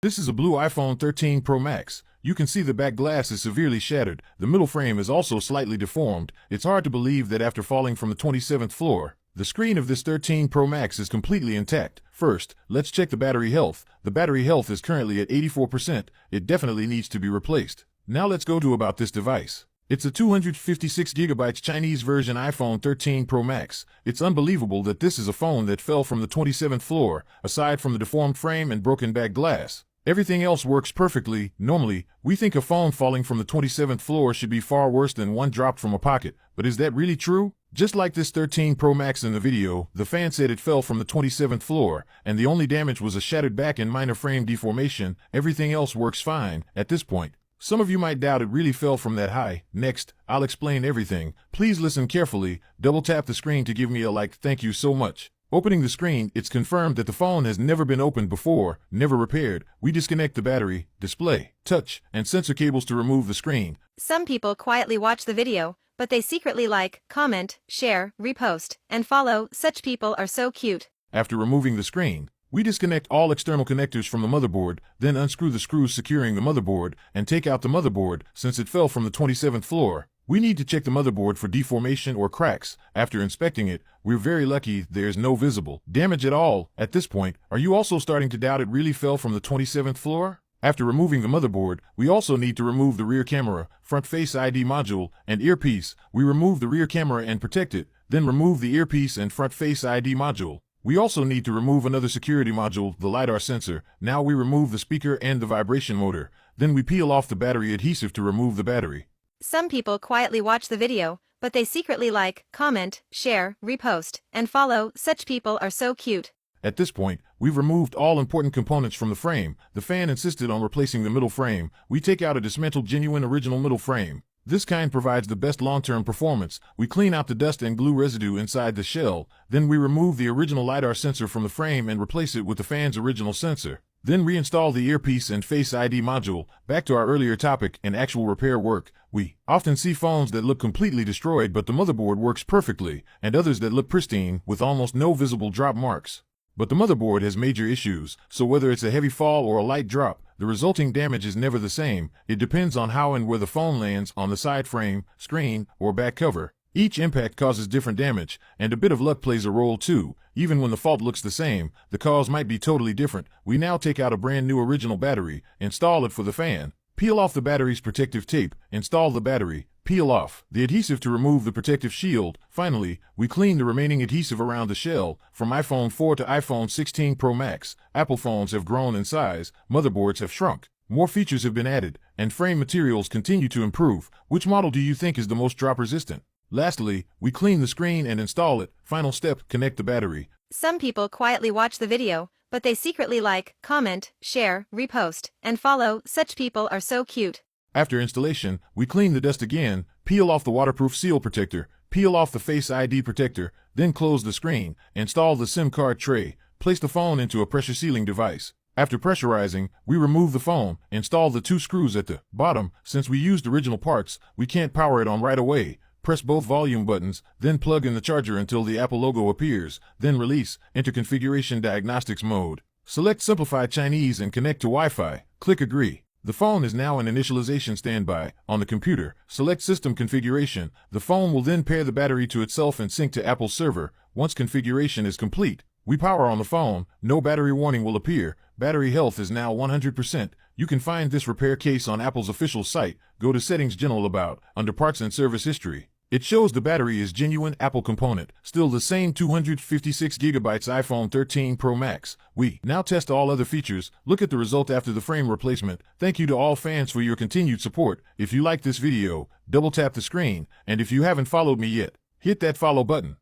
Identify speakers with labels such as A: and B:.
A: This is a blue iPhone 13 Pro Max. You can see the back glass is severely shattered. The middle frame is also slightly deformed. It's hard to believe that after falling from the 27th floor, the screen of this 13 Pro Max is completely intact. First, let's check the battery health. The battery health is currently at 84%. It definitely needs to be replaced. Now let's go to about this device. It's a 256GB Chinese version iPhone 13 Pro Max. It's unbelievable that this is a phone that fell from the 27th floor, aside from the deformed frame and broken back glass. Everything else works perfectly. Normally, we think a phone falling from the 27th floor should be far worse than one dropped from a pocket. But is that really true? Just like this 13 Pro Max in the video, the fan said it fell from the 27th floor, and the only damage was a shattered back and minor frame deformation. Everything else works fine at this point. Some of you might doubt it really fell from that high. Next, I'll explain everything. Please listen carefully. Double tap the screen to give me a like. Thank you so much. Opening the screen, it's confirmed that the phone has never been opened before, never repaired. We disconnect the battery, display, touch, and sensor cables to remove the screen.
B: Some people quietly watch the video, but they secretly like, comment, share, repost, and follow. Such people are so cute.
A: After removing the screen, we disconnect all external connectors from the motherboard, then unscrew the screws securing the motherboard, and take out the motherboard. Since it fell from the 27th floor, we need to check the motherboard for deformation or cracks. After inspecting it, we're very lucky there's no visible damage at all. At this point, are you also starting to doubt it really fell from the 27th floor? After removing the motherboard, we also need to remove the rear camera, front face ID module, and earpiece. We remove the rear camera and protect it, then remove the earpiece and front face ID module. We also need to remove another security module, the LiDAR sensor. Now we remove the speaker and the vibration motor. Then we peel off the battery adhesive to remove the battery.
B: Some people quietly watch the video, but they secretly like, comment, share, repost, and follow. Such people are so cute.
A: At this point, we've removed all important components from the frame. The fan insisted on replacing the middle frame. We take out a dismantled genuine original middle frame. This kind provides the best long-term performance. We clean out the dust and glue residue inside the shell. Then we remove the original LiDAR sensor from the frame and replace it with the fan's original sensor. Then reinstall the earpiece and Face ID module. Back to our earlier topic and actual repair work. We often see phones that look completely destroyed but the motherboard works perfectly, and others that look pristine with almost no visible drop marks. But the motherboard has major issues, so whether it's a heavy fall or a light drop, the resulting damage is never the same. It depends on how and where the phone lands, on the side frame, screen, or back cover. Each impact causes different damage, and a bit of luck plays a role too. Even when the fault looks the same, the cause might be totally different. We now take out a brand new original battery, install it for the fan, peel off the battery's protective tape, install the battery, peel off the adhesive to remove the protective shield. Finally, we clean the remaining adhesive around the shell. From iPhone 4 to iPhone 16 Pro Max, Apple phones have grown in size, motherboards have shrunk, more features have been added, and frame materials continue to improve. Which model do you think is the most drop resistant? Lastly, we clean the screen and install it. Final step, connect the battery.
B: Some people quietly watch the video, but they secretly like, comment, share, repost, and follow. Such people are so cute.
A: After installation, we clean the dust again, peel off the waterproof seal protector, peel off the Face ID protector, then close the screen, install the SIM card tray, place the phone into a pressure sealing device. After pressurizing, we remove the phone, install the 2 screws at the bottom. Since we used original parts, we can't power it on right away. Press both volume buttons, then plug in the charger until the Apple logo appears, then release, enter configuration diagnostics mode. Select Simplified Chinese and connect to Wi-Fi. Click Agree. The phone is now in initialization standby. On the computer, select System Configuration. The phone will then pair the battery to itself and sync to Apple's server. Once configuration is complete, we power on the phone. No battery warning will appear. Battery health is now 100%. You can find this repair case on Apple's official site. Go to Settings General About, under Parts and Service History. It shows the battery is genuine Apple component, still the same 256GB iPhone 13 Pro Max. We now test all other features. Look at the result after the frame replacement. Thank you to all fans for your continued support. If you like this video, double tap the screen, and if you haven't followed me yet, hit that follow button.